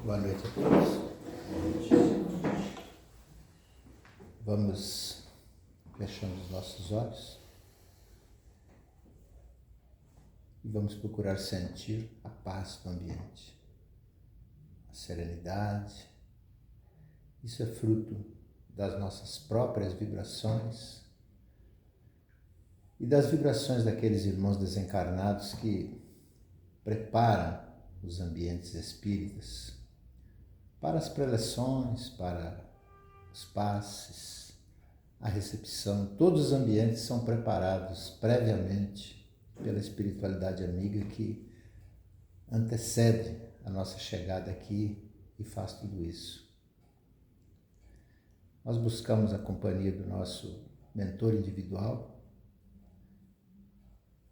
Boa noite a todos. Vamos fechando os nossos olhos e vamos procurar sentir a paz do ambiente, a serenidade. Isso é fruto das nossas próprias vibrações e das vibrações daqueles irmãos desencarnados que preparam os ambientes espíritas para as preleções, para os passes, a recepção. Todos os ambientes são preparados previamente pela espiritualidade amiga que antecede a nossa chegada aqui e faz tudo isso. Nós buscamos a companhia do nosso mentor individual.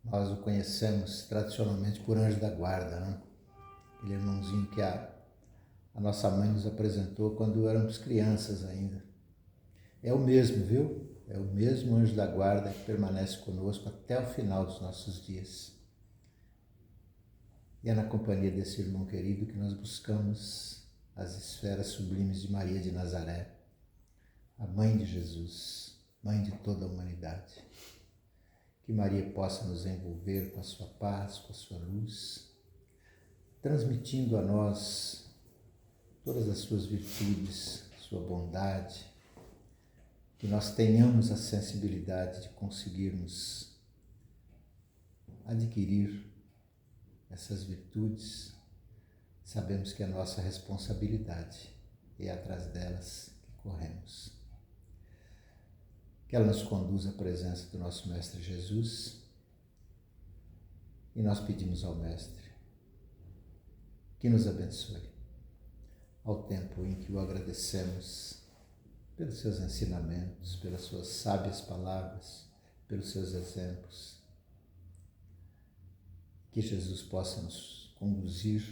Nós o conhecemos tradicionalmente por anjo da guarda, né? Aquele irmãozinho que a nossa mãe nos apresentou quando éramos crianças ainda. É o mesmo, viu? É o mesmo anjo da guarda que permanece conosco até o final dos nossos dias. E é na companhia desse irmão querido que nós buscamos as esferas sublimes de Maria de Nazaré, a mãe de Jesus, mãe de toda a humanidade. Que Maria possa nos envolver com a sua paz, com a sua luz, transmitindo a nós todas as suas virtudes, sua bondade, que nós tenhamos a sensibilidade de conseguirmos adquirir essas virtudes. Sabemos que é nossa responsabilidade e é atrás delas que corremos. Que ela nos conduza à presença do nosso Mestre Jesus e nós pedimos ao Mestre que nos abençoe ao tempo em que o agradecemos pelos seus ensinamentos, pelas suas sábias palavras, pelos seus exemplos. Que Jesus possa nos conduzir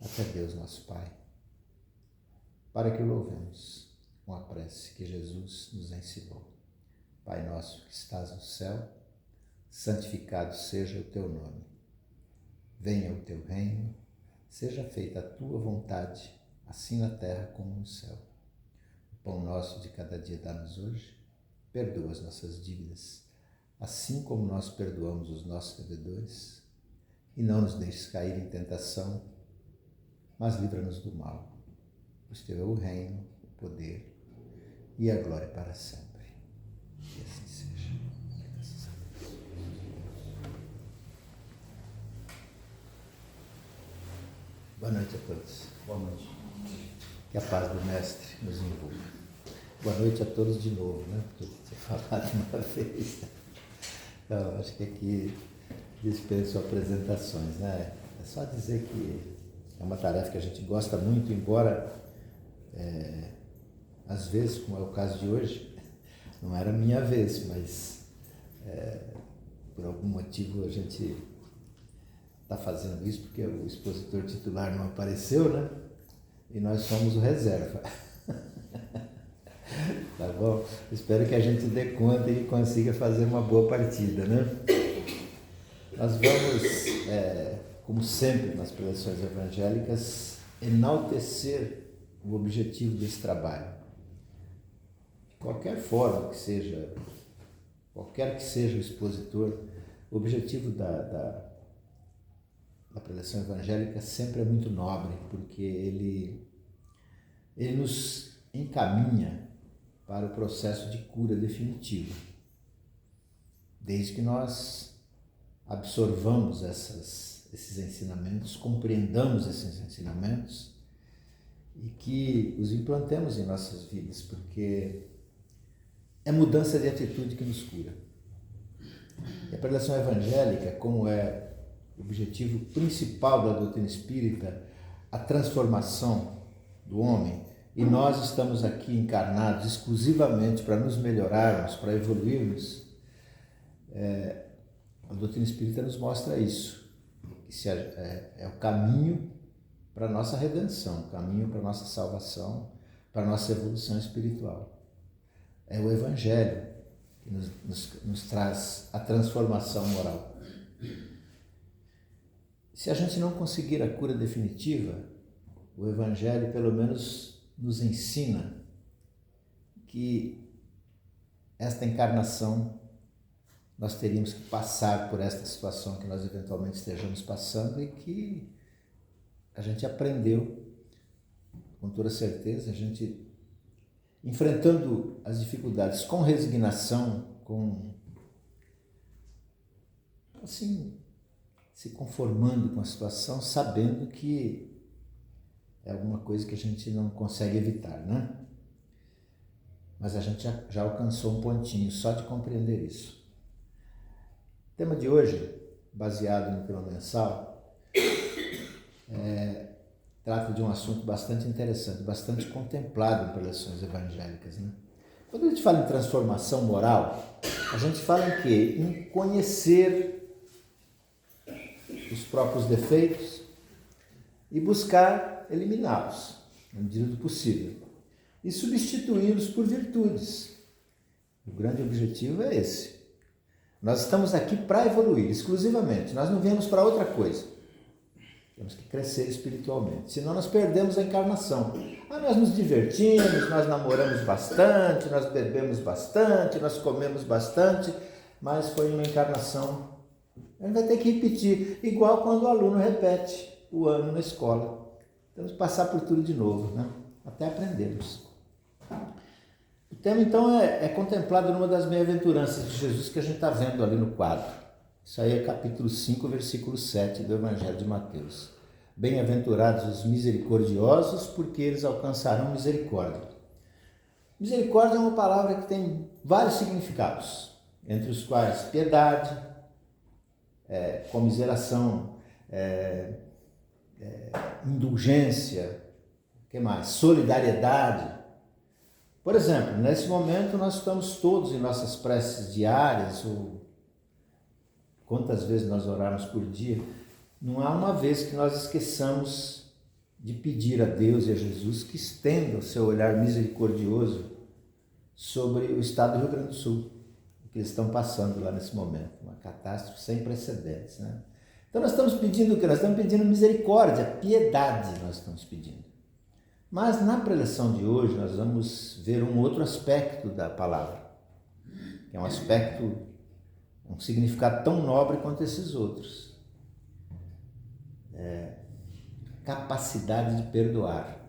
até Deus nosso Pai, para que o louvemos com a prece que Jesus nos ensinou. Pai nosso que estás no céu, santificado seja o teu nome. Venha o teu reino, seja feita a tua vontade, assim na terra como no céu. O pão nosso de cada dia dá-nos hoje, perdoa as nossas dívidas, assim como nós perdoamos os nossos devedores, e não nos deixes cair em tentação, mas livra-nos do mal, pois teu é o reino, o poder e a glória para sempre. E assim seja. Boa noite a todos. Boa noite. Que a paz do Mestre nos envolva. Boa noite a todos de novo, né? Porque eu tinha falado uma vez. Então, acho que aqui dispenso apresentações, né? É só dizer que é uma tarefa que a gente gosta muito, embora, às vezes, como é o caso de hoje, não era a minha vez, mas por algum motivo a gente está fazendo isso porque o expositor titular não apareceu, né? E nós somos o reserva. Tá bom? Espero que a gente dê conta e consiga fazer uma boa partida, né? Nós vamos, como sempre nas preleções evangélicas, enaltecer o objetivo desse trabalho. De qualquer forma que seja, qualquer que seja o expositor, o objetivo da preleção evangélica sempre é muito nobre, porque ele nos encaminha para o processo de cura definitiva. Desde que nós absorvamos esses ensinamentos, compreendamos esses ensinamentos e que os implantemos em nossas vidas, porque é mudança de atitude que nos cura. E a preleção evangélica, como é o objetivo principal da doutrina espírita, a transformação do homem, e nós estamos aqui encarnados exclusivamente para nos melhorarmos, para evoluirmos, a doutrina espírita nos mostra isso, que é o caminho para a nossa redenção, o caminho para a nossa salvação, para a nossa evolução espiritual. É o Evangelho que nos traz a transformação moral. Se a gente não conseguir a cura definitiva, o Evangelho pelo menos nos ensina que esta encarnação nós teríamos que passar por esta situação que nós eventualmente estejamos passando e que a gente aprendeu, com toda certeza, a gente enfrentando as dificuldades com resignação, com assim, se conformando com a situação, sabendo que é alguma coisa que a gente não consegue evitar, né? Mas a gente já alcançou um pontinho só de compreender isso. O tema de hoje, baseado no Pílula Mensal, trata de um assunto bastante interessante, bastante contemplado em preleções evangélicas, né? Quando a gente fala em transformação moral, a gente fala em quê? Em conhecer os próprios defeitos e buscar eliminá-los, na medida do possível, e substituí-los por virtudes. O grande objetivo é esse. Nós estamos aqui para evoluir, exclusivamente. Nós não viemos para outra coisa. Temos que crescer espiritualmente, senão nós perdemos a encarnação. Nós nos divertimos, nós namoramos bastante, nós bebemos bastante, nós comemos bastante, mas foi uma encarnação. A gente vai ter que repetir, igual quando o aluno repete o ano na escola. Temos que passar por tudo de novo, né? Até aprendermos. O tema, então, é contemplado numa das bem-aventuranças de Jesus que a gente está vendo ali no quadro. Isso aí é capítulo 5, versículo 7 do Evangelho de Mateus. Bem-aventurados os misericordiosos, porque eles alcançarão misericórdia. Misericórdia é uma palavra que tem vários significados, entre os quais piedade, comiseração, indulgência, o que mais? Solidariedade. Por exemplo, nesse momento nós estamos todos em nossas preces diárias, ou quantas vezes nós orarmos por dia, não há uma vez que nós esqueçamos de pedir a Deus e a Jesus que estenda o seu olhar misericordioso sobre o estado do Rio Grande do Sul, que eles estão passando lá nesse momento, uma catástrofe sem precedentes, né? Então nós estamos pedindo o que? Nós estamos pedindo misericórdia, piedade nós estamos pedindo. Mas na preleção de hoje nós vamos ver um outro aspecto da palavra, que é um aspecto, um significado tão nobre quanto esses outros. Capacidade de perdoar.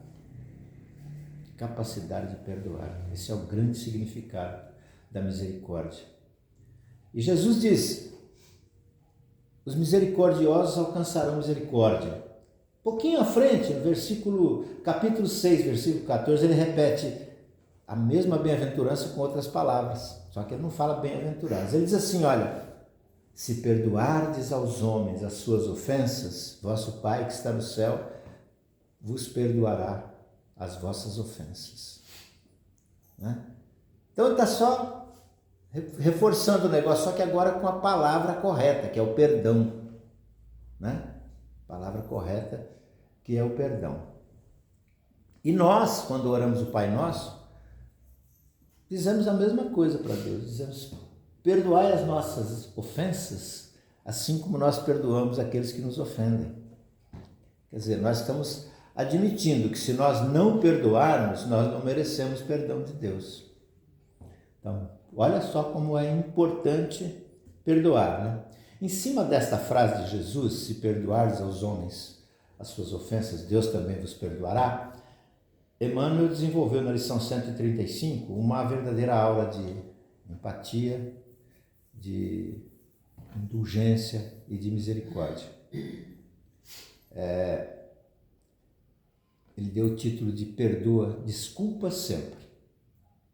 Capacidade de perdoar. Esse é o grande significado da misericórdia. E Jesus disse: os misericordiosos alcançarão misericórdia. Pouquinho à frente, no capítulo 6, versículo 14, ele repete a mesma bem-aventurança com outras palavras, só que ele não fala bem-aventurados. Ele diz assim, olha, se perdoardes aos homens as suas ofensas, vosso Pai que está no céu vos perdoará as vossas ofensas. Né? Então ele está só reforçando o negócio, só que agora com a palavra correta, que é o perdão. Né? Palavra correta, que é o perdão. E nós, quando oramos o Pai Nosso, dizemos a mesma coisa para Deus. Dizemos, perdoai as nossas ofensas, assim como nós perdoamos aqueles que nos ofendem. Quer dizer, nós estamos admitindo que se nós não perdoarmos, nós não merecemos perdão de Deus. Então, olha só como é importante perdoar, né? Em cima desta frase de Jesus, se perdoares aos homens as suas ofensas, Deus também vos perdoará, Emmanuel desenvolveu na lição 135 uma verdadeira aula de empatia, de indulgência e de misericórdia. Ele deu o título de Perdoa, Desculpa Sempre.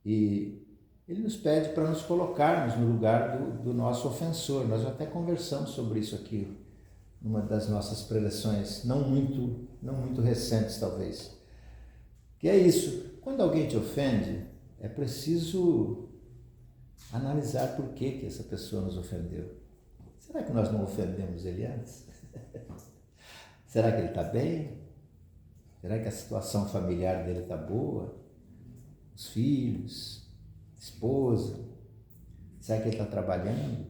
E ele nos pede para nos colocarmos no lugar do nosso ofensor. Nós até conversamos sobre isso aqui, numa das nossas preleções, não muito recentes talvez. Que é isso, quando alguém te ofende, é preciso analisar por que essa pessoa nos ofendeu. Será que nós não ofendemos ele antes? Será que ele está bem? Será que a situação familiar dele está boa? Os filhos, a esposa? Será que ele está trabalhando?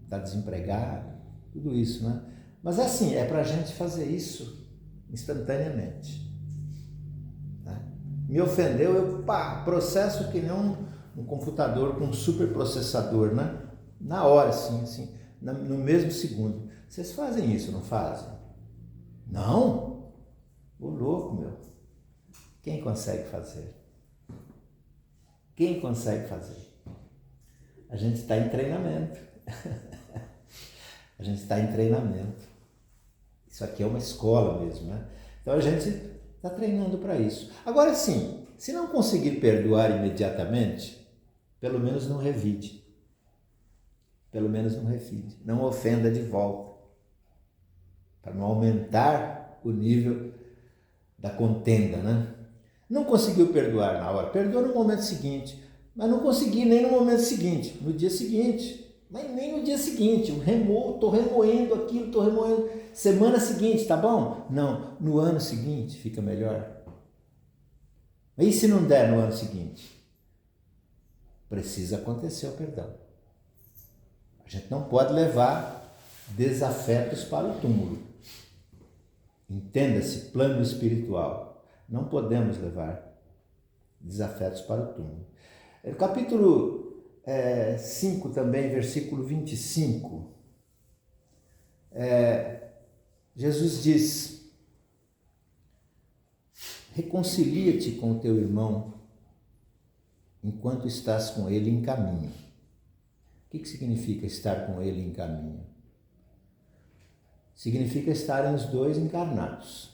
Está desempregado? Tudo isso, né? Mas assim, é para a gente fazer isso instantaneamente. Me ofendeu, eu processo que nem um computador com um superprocessador, né? Na hora, assim, no mesmo segundo. Vocês fazem isso, não fazem? Não? Ô louco, meu. Quem consegue fazer? Quem consegue fazer? A gente está em treinamento. A gente está em treinamento. Isso aqui é uma escola mesmo, né? Então a gente está treinando para isso. Agora sim, se não conseguir perdoar imediatamente, pelo menos não revide. Pelo menos não revide. Não ofenda de volta. Para não aumentar o nível da contenda, né? Não conseguiu perdoar na hora, perdoa no momento seguinte, mas não consegui nem no momento seguinte, no dia seguinte, mas nem no dia seguinte, estou remoendo aquilo, estou remoendo, semana seguinte, tá bom? Não, no ano seguinte fica melhor. E se não der no ano seguinte? Precisa acontecer o perdão. A gente não pode levar desafetos para o túmulo. Entenda-se, plano espiritual. Não podemos levar desafetos para o túmulo. Capítulo 5 também, versículo 25. Jesus diz: reconcilia-te com o teu irmão enquanto estás com ele em caminho. O que significa estar com ele em caminho? Significa estarem os dois encarnados.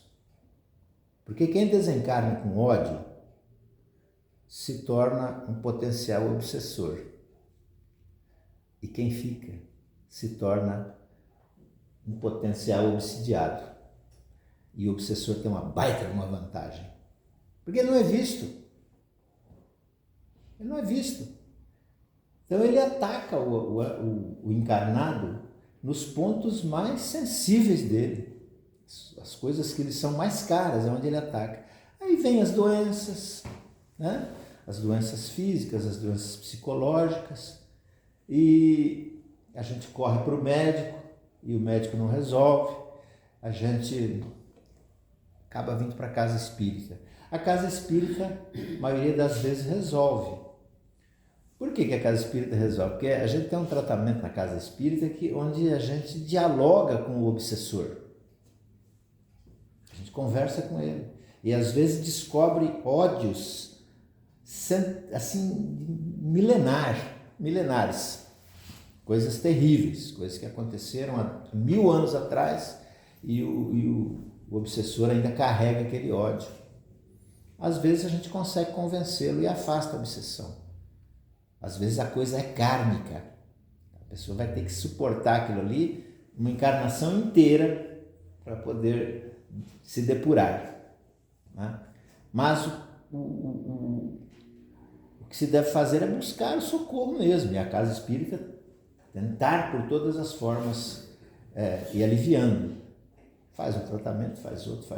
Porque quem desencarna com ódio se torna um potencial obsessor. E quem fica se torna um potencial obsidiado. E o obsessor tem uma baita uma vantagem. Porque ele não é visto. Ele não é visto. Então ele ataca o encarnado nos pontos mais sensíveis dele. As coisas que lhe são mais caras é onde ele ataca. Aí vem as doenças, né? As doenças físicas, as doenças psicológicas, e a gente corre para o médico e o médico não resolve, a gente acaba vindo para a casa espírita. A casa espírita, a maioria das vezes, resolve. Por que a casa espírita resolve? Porque a gente tem um tratamento na casa espírita onde a gente dialoga com o obsessor. A gente conversa com ele. E às vezes descobre ódios assim, milenares. Coisas terríveis, coisas que aconteceram há 1000 anos atrás e o obsessor ainda carrega aquele ódio. Às vezes a gente consegue convencê-lo e afasta a obsessão. Às vezes a coisa é kármica. A pessoa vai ter que suportar aquilo ali uma encarnação inteira para poder se depurar. Né? Mas o que se deve fazer é buscar o socorro mesmo. E a casa espírita tentar por todas as formas ir aliviando. Faz um tratamento, faz outro.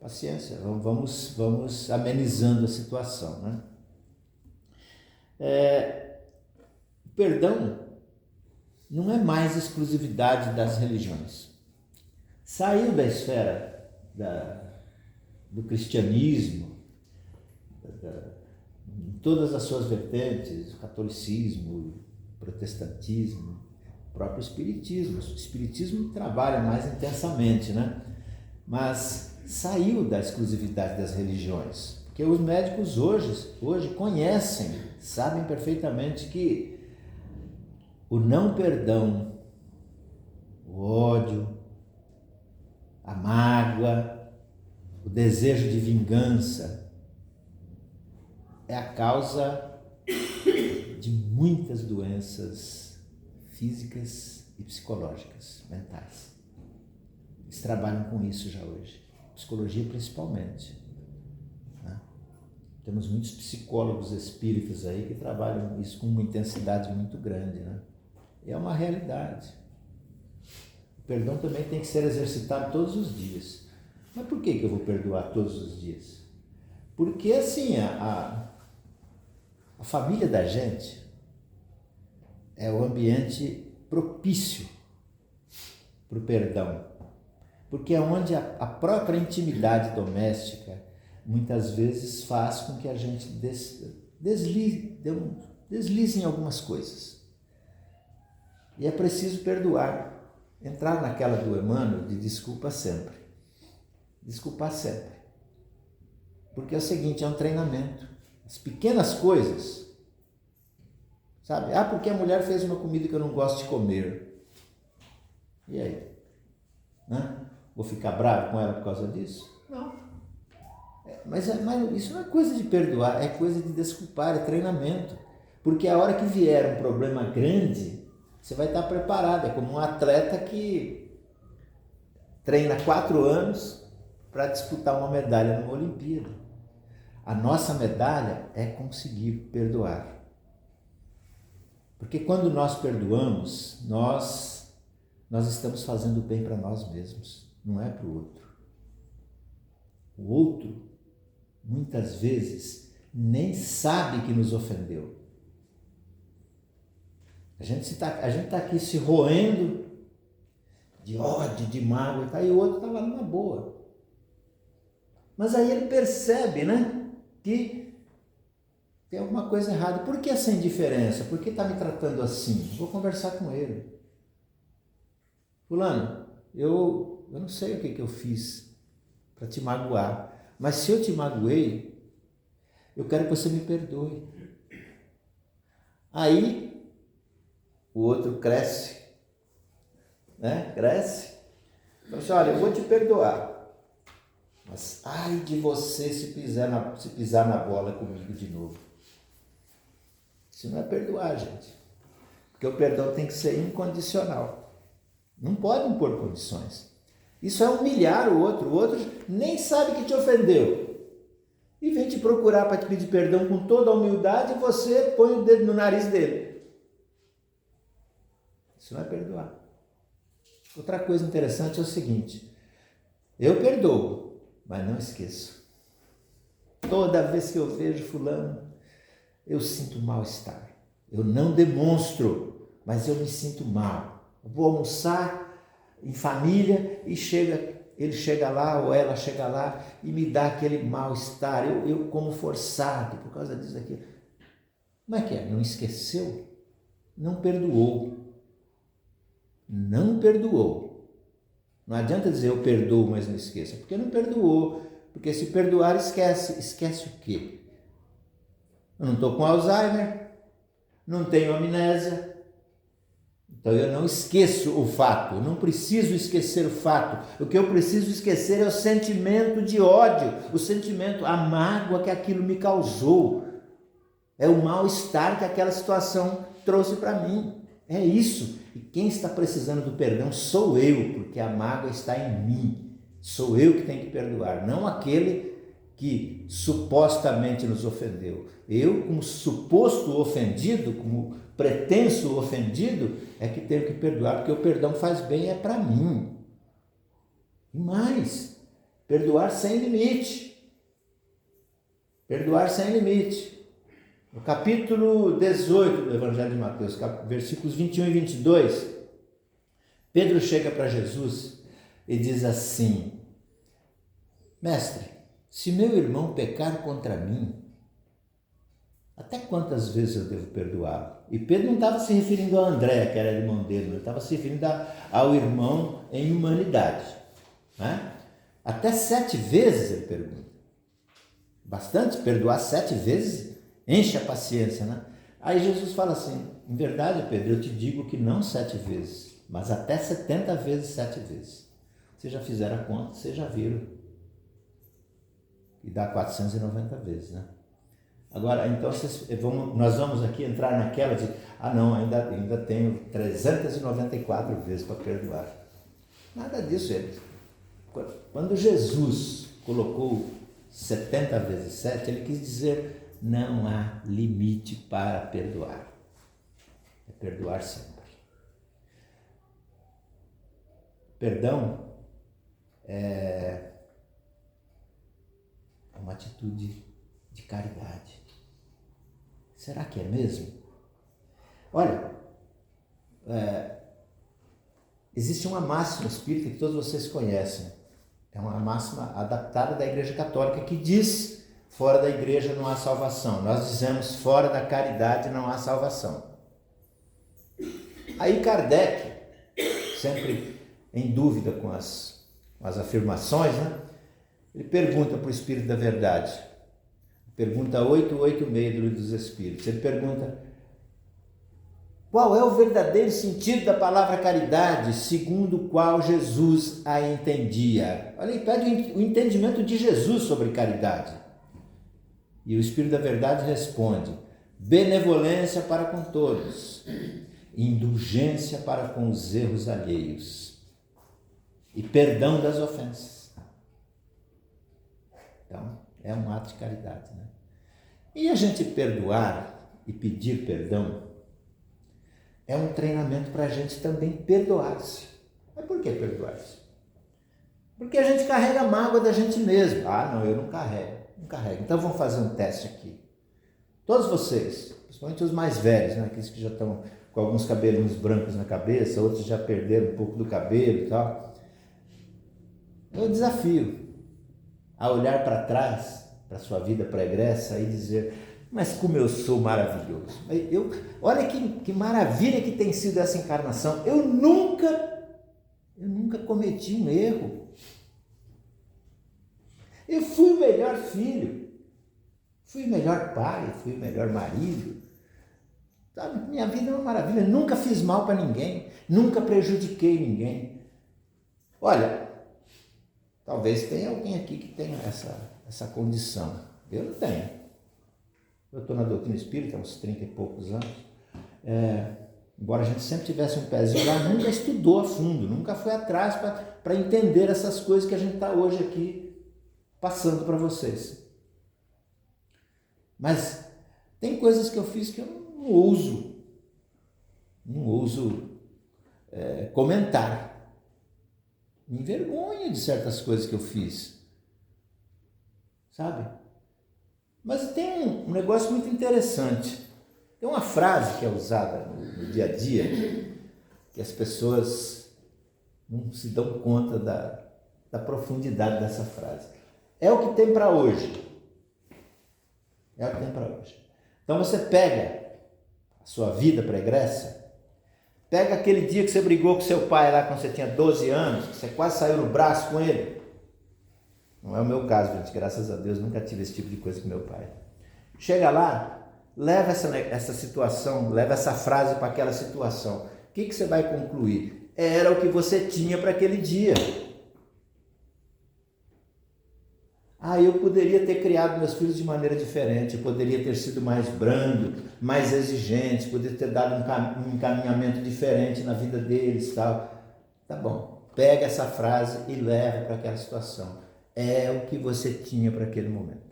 Paciência, vamos amenizando a situação. Né? O perdão não é mais exclusividade das religiões. Saiu da esfera do cristianismo, em todas as suas vertentes, o catolicismo, o protestantismo, o próprio espiritismo. O espiritismo trabalha mais intensamente, né? Mas saiu da exclusividade das religiões. Porque os médicos hoje conhecem, sabem perfeitamente que o não perdão, o ódio, a mágoa, o desejo de vingança é a causa de muitas doenças físicas e psicológicas, mentais. Eles trabalham com isso já hoje, psicologia principalmente. Temos muitos psicólogos espíritas aí que trabalham isso com uma intensidade muito grande, né? É uma realidade. O perdão também tem que ser exercitado todos os dias. Mas por que eu vou perdoar todos os dias? Porque assim, a família da gente é o ambiente propício para o perdão. Porque é onde a própria intimidade doméstica muitas vezes faz com que a gente deslize em algumas coisas. E é preciso perdoar. Entrar naquela do Emmanuel de desculpa sempre. Desculpar sempre. Porque é o seguinte, é um treinamento. As pequenas coisas, sabe? Porque a mulher fez uma comida que eu não gosto de comer. E aí? Né? Vou ficar bravo com ela por causa disso? Não. Mas isso não é coisa de perdoar, é coisa de desculpar, é treinamento. Porque a hora que vier um problema grande, você vai estar preparado. É como um atleta que treina 4 anos para disputar uma medalha numa Olimpíada. A nossa medalha é conseguir perdoar. Porque quando nós perdoamos, nós estamos fazendo bem para nós mesmos, não é para o outro. O outro, muitas vezes, nem sabe que nos ofendeu. A gente tá aqui se roendo de ódio, de mágoa, e o outro está lá numa boa. Mas aí ele percebe, né, que tem alguma coisa errada. Por que essa indiferença? Por que está me tratando assim? Vou conversar com ele. Fulano, eu não sei o que eu fiz para te magoar, mas se eu te magoei, eu quero que você me perdoe. Aí o outro cresce, né? Cresce. Então, assim, olha, eu vou te perdoar, mas ai de você se pisar na bola comigo de novo. Isso não é perdoar, gente. Porque o perdão tem que ser incondicional. Não pode impor condições. Isso é humilhar o outro nem sabe que te ofendeu. E vem te procurar para te pedir perdão com toda a humildade e você põe o dedo no nariz dele. Isso não é perdoar. Outra coisa interessante é o seguinte: eu perdoo, mas não esqueço. Toda vez que eu vejo fulano, eu sinto mal-estar. Eu não demonstro, mas eu me sinto mal. Eu vou almoçar em família e ele chega lá ou ela chega lá e me dá aquele mal-estar. Eu como forçado por causa disso aqui. Como é que é? Não esqueceu? Não perdoou. Não perdoou. Não adianta dizer eu perdoo, mas não esqueça, porque não perdoou. Porque se perdoar, esquece. Esquece o quê? Eu não estou com Alzheimer, não tenho amnésia, então eu não esqueço o fato, eu não preciso esquecer o fato. O que eu preciso esquecer é o sentimento de ódio, o sentimento, a mágoa que aquilo me causou, é o mal-estar que aquela situação trouxe para mim. É isso. E quem está precisando do perdão sou eu, porque a mágoa está em mim. Sou eu que tenho que perdoar, não aquele que supostamente nos ofendeu. Eu, como suposto ofendido, como pretenso ofendido, é que tenho que perdoar, porque o perdão faz bem, é para mim. E mais, perdoar sem limite. Perdoar sem limite. No capítulo 18 do Evangelho de Mateus, versículos 21 e 22, Pedro chega para Jesus e diz assim: Mestre, se meu irmão pecar contra mim, até quantas vezes eu devo perdoá-lo? E Pedro não estava se referindo a André, que era irmão dele, ele estava se referindo ao irmão em humanidade. Né? Até 7 vezes, ele pergunta. Bastante? Perdoar 7 vezes? Enche a paciência, né? Aí Jesus fala assim: em verdade, Pedro, eu te digo que não 7 vezes, mas até 70 vezes 7 vezes. Vocês já fizeram a conta, vocês já viram. E dá 490 vezes, né? Agora, então, nós vamos aqui entrar naquela de, não, ainda tenho 394 vezes para perdoar. Nada disso, gente. Quando Jesus colocou 70 vezes 7, ele quis dizer: não há limite para perdoar. É perdoar sempre. Perdão é uma atitude de caridade. Será que é mesmo? Olha, existe uma máxima espírita que todos vocês conhecem. É uma máxima adaptada da Igreja Católica que diz: fora da igreja não há salvação. Nós dizemos: fora da caridade não há salvação. Aí Kardec, sempre em dúvida com as afirmações, né? Ele pergunta para o Espírito da Verdade, pergunta 886 do Livro dos Espíritos, ele pergunta: qual é o verdadeiro sentido da palavra caridade, segundo o qual Jesus a entendia? Olha, ele pede o entendimento de Jesus sobre caridade. E o Espírito da Verdade responde: benevolência para com todos, indulgência para com os erros alheios e perdão das ofensas. Então, é um ato de caridade, né? E a gente perdoar e pedir perdão é um treinamento para a gente também perdoar-se. Mas por que perdoar-se? Porque a gente carrega a mágoa da gente mesmo. Ah, não, eu não carrego. Não carrego. Então vamos fazer um teste aqui. Todos vocês, principalmente os mais velhos, né? Aqueles que já estão com alguns cabelinhos brancos na cabeça, outros já perderam um pouco do cabelo e tal. Eu desafio a olhar para trás, para a sua vida pregressa e dizer: mas como eu sou maravilhoso. Olha que maravilha que tem sido essa encarnação. Eu nunca cometi um erro. Eu fui o melhor filho, fui o melhor pai, fui o melhor marido. Sabe? Minha vida é uma maravilha. Nunca fiz mal para ninguém, nunca prejudiquei ninguém. Olha, talvez tenha alguém aqui que tenha essa condição. Eu não tenho. Eu estou na doutrina espírita há uns 30 e poucos anos. Embora a gente sempre tivesse um pezinho lá, nunca estudou a fundo, nunca foi atrás para entender essas coisas que a gente está hoje aqui passando para vocês. Mas tem coisas que eu fiz que eu não ouso comentar. Me envergonho de certas coisas que eu fiz, sabe? Mas tem um negócio muito interessante. Tem uma frase que é usada no dia a dia, que as pessoas não se dão conta da profundidade dessa frase. É o que tem para hoje. É o que tem para hoje. Então você pega a sua vida pregressa, pega aquele dia que você brigou com seu pai lá quando você tinha 12 anos, que você quase saiu no braço com ele. Não é o meu caso, gente, graças a Deus, nunca tive esse tipo de coisa com meu pai. Chega lá, leva essa situação, leva essa frase para aquela situação. O que você vai concluir? Era o que você tinha para aquele dia. Eu poderia ter criado meus filhos de maneira diferente, eu poderia ter sido mais brando, mais exigente, poderia ter dado um encaminhamento diferente na vida deles, tal. Tá bom, pega essa frase e leva para aquela situação. É o que você tinha para aquele momento.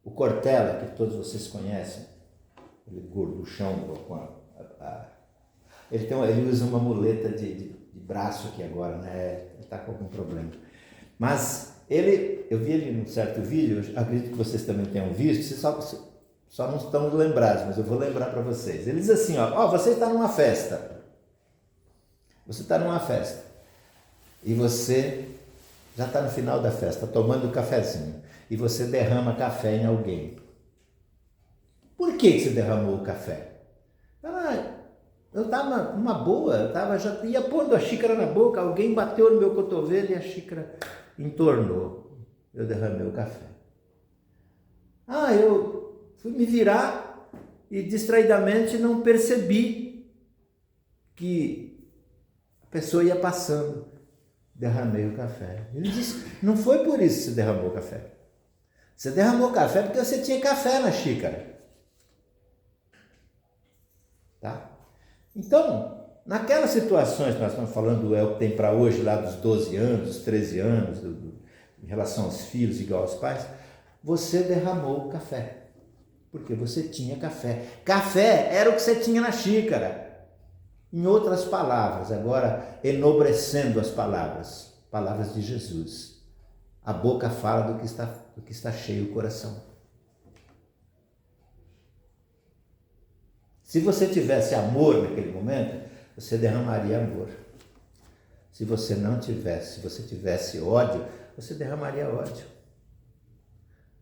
O Cortella, que todos vocês conhecem, ele gorduchão, ele usa uma muleta de braço aqui agora, né? Ele está com algum problema. Mas eu vi ele num certo vídeo, eu acredito que vocês também tenham visto, vocês só não estão lembrados, mas eu vou lembrar para vocês. Ele diz assim, você está numa festa. Você está numa festa. E você já está no final da festa, tomando um cafezinho. E você derrama café em alguém. Por que você derramou o café? Eu estava numa boa, já ia pondo a xícara na boca, alguém bateu no meu cotovelo e a xícara entornou. Eu derramei o café. Eu fui me virar e distraidamente não percebi que a pessoa ia passando. Derramei o café. Ele disse, não foi por isso que você derramou o café. Você derramou café porque você tinha café na xícara. Tá? Então, naquelas situações que nós estamos falando, é o que tem para hoje, lá dos 12 anos, dos 13 anos, em relação aos filhos igual aos pais, você derramou o café. Porque você tinha café. Café era o que você tinha na xícara. Em outras palavras, agora enobrecendo as palavras de Jesus. A boca fala do que está cheio o coração. Se você tivesse amor naquele momento, você derramaria amor. Se você se você tivesse ódio, você derramaria ódio.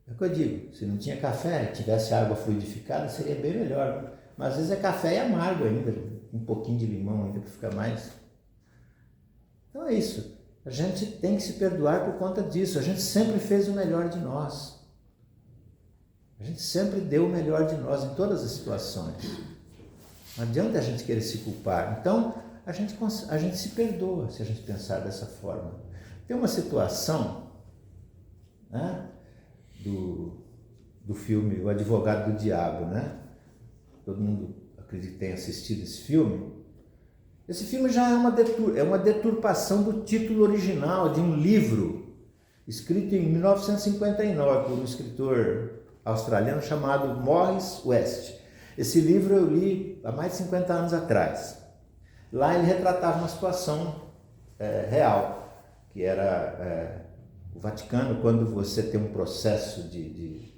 É o que eu digo, se não tinha café, tivesse água fluidificada, seria bem melhor. Mas às vezes é café e amargo ainda, um pouquinho de limão ainda para ficar mais. Então é isso. A gente tem que se perdoar por conta disso. A gente sempre fez o melhor de nós. A gente sempre deu o melhor de nós em todas as situações. Não adianta a gente querer se culpar. Então, a gente se perdoa se a gente pensar dessa forma. Tem uma situação, né, do filme O Advogado do Diabo, né? Todo mundo acredita que tenha assistido esse filme. Esse filme já é uma deturpação do título original de um livro escrito em 1959 por um escritor australiano chamado Morris West. Esse livro eu li há mais de 50 anos atrás. Lá ele retratava uma situação real, que era o Vaticano, quando você tem um processo de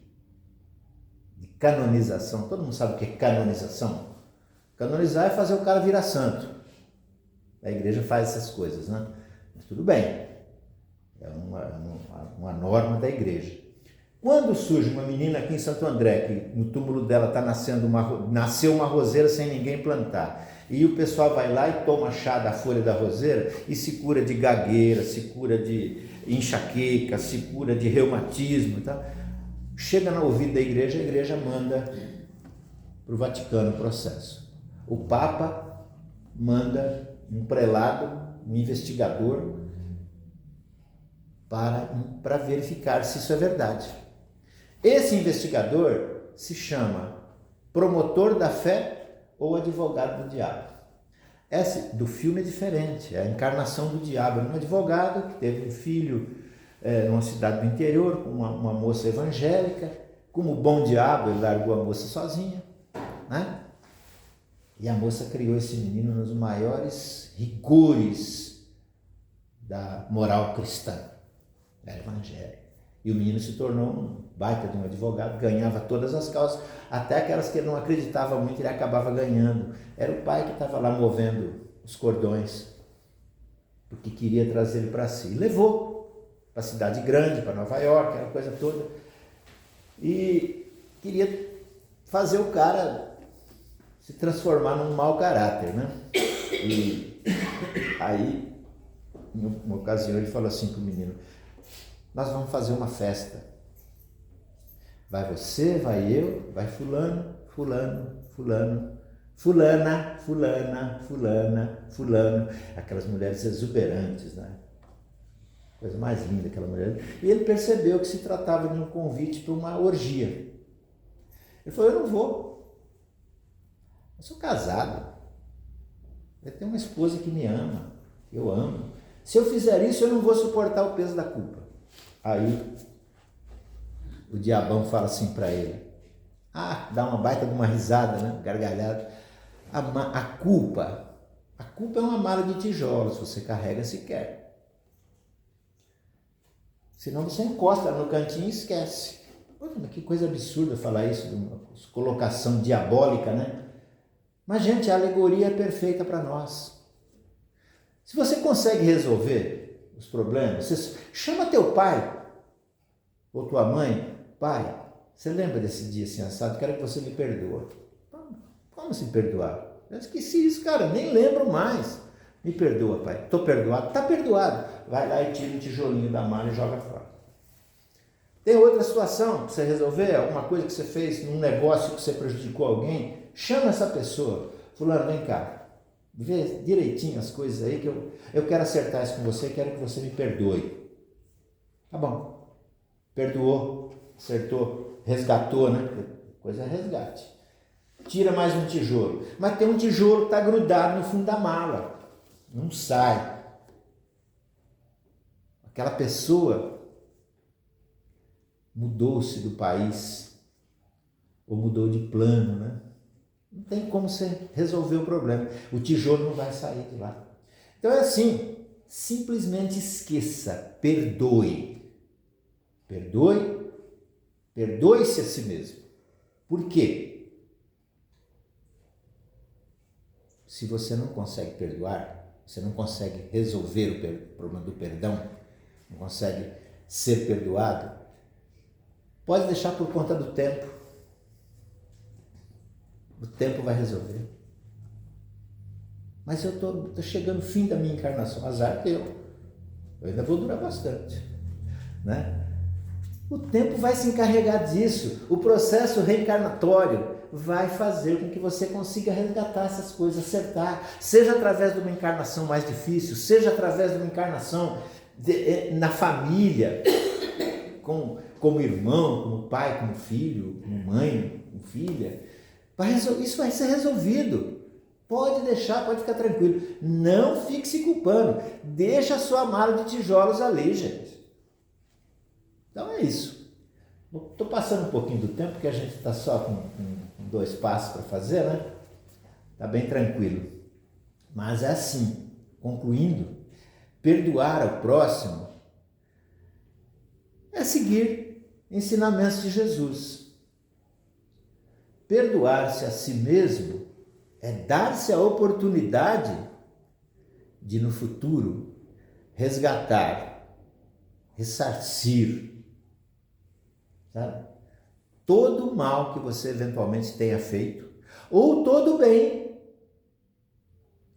canonização. Todo mundo sabe o que é canonização? Canonizar é fazer o cara virar santo. A igreja faz essas coisas, né? Mas tudo bem, é uma norma da igreja. Quando surge uma menina aqui em Santo André, que no túmulo dela está nasceu uma roseira sem ninguém plantar, e o pessoal vai lá e toma chá da folha da roseira e se cura de gagueira, se cura de enxaqueca, se cura de reumatismo e tal. Chega no ouvido da igreja, a igreja manda para o Vaticano o processo. O Papa manda um prelado, um investigador, para verificar se isso é verdade. Esse investigador se chama promotor da fé ou advogado do diabo. Esse do filme é diferente, é a encarnação do diabo. Um advogado que teve um filho numa cidade do interior, com uma moça evangélica. Como bom diabo, ele largou a moça sozinha, né? E a moça criou esse menino nos maiores rigores da moral cristã, era evangélica. E o menino se tornou um baita de um advogado, ganhava todas as causas, até aquelas que ele não acreditava muito, ele acabava ganhando. Era o pai que estava lá movendo os cordões, porque queria trazer ele para si. E levou para a cidade grande, para Nova York, aquela coisa toda. E queria fazer o cara se transformar num mau caráter, né? E aí, numa ocasião, ele falou assim para o menino: nós vamos fazer uma festa. Vai você, vai eu, vai fulano, fulano, fulano, fulana, fulana, fulana, fulano. Aquelas mulheres exuberantes, né? Coisa mais linda aquela mulher. E ele percebeu que se tratava de um convite para uma orgia. Ele falou: eu não vou. Eu sou casado. Eu tenho uma esposa que me ama. Eu amo. Se eu fizer isso, eu não vou suportar o peso da culpa. Aí o diabão fala assim para ele: dá uma baita de uma risada, né? Gargalhada. A culpa é uma mala de tijolos, você carrega se quer. Senão você encosta no cantinho e esquece. Poxa, mas que coisa absurda falar isso, de uma colocação diabólica, né? Mas, gente, a alegoria é perfeita para nós. Se você consegue resolver os problemas, você chama teu pai ou tua mãe: pai, você lembra desse dia assim assado? Quero que você me perdoe. Como se perdoar? Eu esqueci isso, cara, nem lembro mais. Me perdoa, pai. Estou perdoado? Está perdoado. Vai lá e tira um tijolinho da mala e joga fora. Tem outra situação para você resolver? Alguma coisa que você fez num negócio que você prejudicou alguém? Chama essa pessoa. Fulano, vem cá. Vê direitinho as coisas aí que eu quero acertar isso com você e quero que você me perdoe. Tá bom. Perdoou, acertou, resgatou, né? Coisa é resgate. Tira mais um tijolo. Mas tem um tijolo que está grudado no fundo da mala. Não sai. Aquela pessoa mudou-se do país ou mudou de plano, né? Não tem como você resolver o problema. O tijolo não vai sair de lá. Então é assim, simplesmente esqueça, perdoe. Perdoe, perdoe-se a si mesmo. Por quê? Se você não consegue perdoar, você não consegue resolver o problema do perdão, não consegue ser perdoado, pode deixar por conta do tempo. O tempo vai resolver. Mas eu estou chegando no fim da minha encarnação, azar que eu ainda vou durar bastante, né? O tempo vai se encarregar disso. O processo reencarnatório vai fazer com que você consiga resgatar essas coisas, acertar, seja através de uma encarnação mais difícil, seja através de uma encarnação na família, como irmão, como pai, como filho, como mãe, como filha. Isso vai ser resolvido. Pode deixar, pode ficar tranquilo. Não fique se culpando. Deixa a sua mala de tijolos ali, gente. Então é isso. Estou passando um pouquinho do tempo, porque a gente está só com 2 passos para fazer, né? Está bem tranquilo. Mas é assim, concluindo, perdoar ao próximo é seguir ensinamentos de Jesus. Perdoar-se a si mesmo é dar-se a oportunidade de, no futuro, resgatar, ressarcir, sabe? Todo o mal que você eventualmente tenha feito, ou todo o bem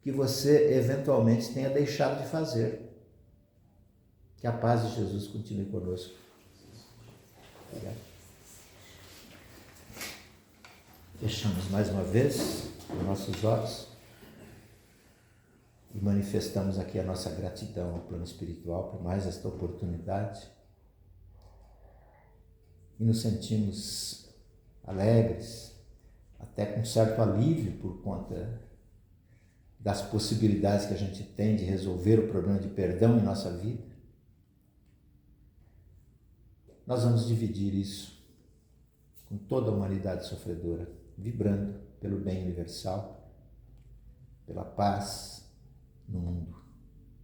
que você eventualmente tenha deixado de fazer. Que a paz de Jesus continue conosco. Obrigado. Fechamos mais uma vez os nossos olhos e manifestamos aqui a nossa gratidão ao plano espiritual por mais esta oportunidade. E nos sentimos alegres, até com certo alívio por conta das possibilidades que a gente tem de resolver o problema de perdão em nossa vida. Nós vamos dividir isso com toda a humanidade sofredora, vibrando pelo bem universal, pela paz no mundo,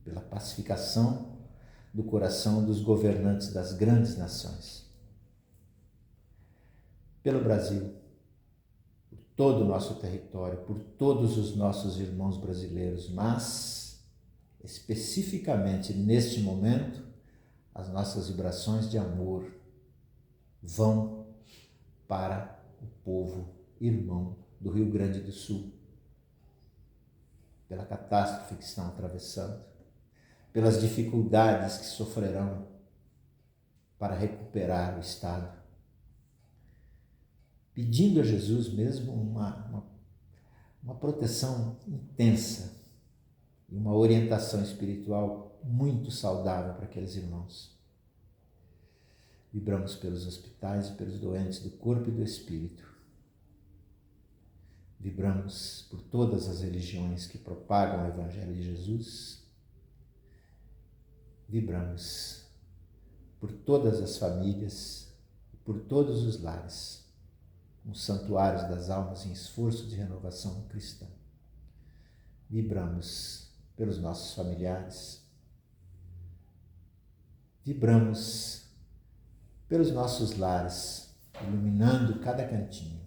pela pacificação do coração dos governantes das grandes nações. Pelo Brasil, por todo o nosso território, por todos os nossos irmãos brasileiros, mas, especificamente neste momento, as nossas vibrações de amor vão para o povo irmão do Rio Grande do Sul, pela catástrofe que estão atravessando, pelas dificuldades que sofrerão para recuperar o Estado, pedindo a Jesus mesmo uma proteção intensa e uma orientação espiritual muito saudável para aqueles irmãos. Vibramos pelos hospitais e pelos doentes do corpo e do espírito. Vibramos por todas as religiões que propagam o Evangelho de Jesus. Vibramos por todas as famílias e por todos os lares, os santuários das almas em esforço de renovação cristã. Vibramos pelos nossos familiares. Vibramos pelos nossos lares, iluminando cada cantinho,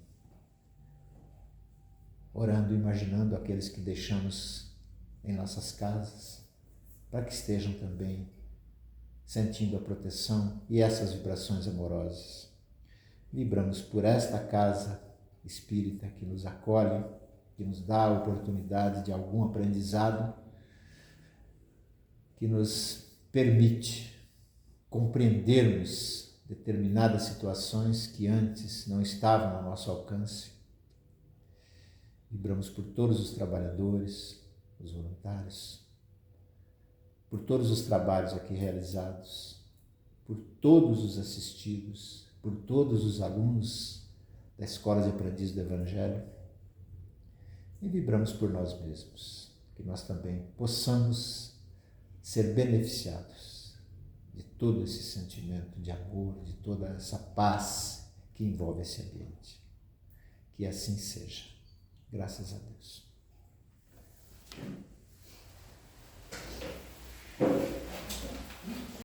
orando, imaginando aqueles que deixamos em nossas casas, para que estejam também sentindo a proteção e essas vibrações amorosas. Vibramos por esta casa espírita que nos acolhe, que nos dá a oportunidade de algum aprendizado, que nos permite compreendermos determinadas situações que antes não estavam ao nosso alcance. Vibramos por todos os trabalhadores, os voluntários, por todos os trabalhos aqui realizados, por todos os assistidos, por todos os alunos da Escola de Aprendizes do Evangelho. E vibramos por nós mesmos, que nós também possamos ser beneficiados de todo esse sentimento de amor, de toda essa paz que envolve esse ambiente. Que assim seja. Graças a Deus.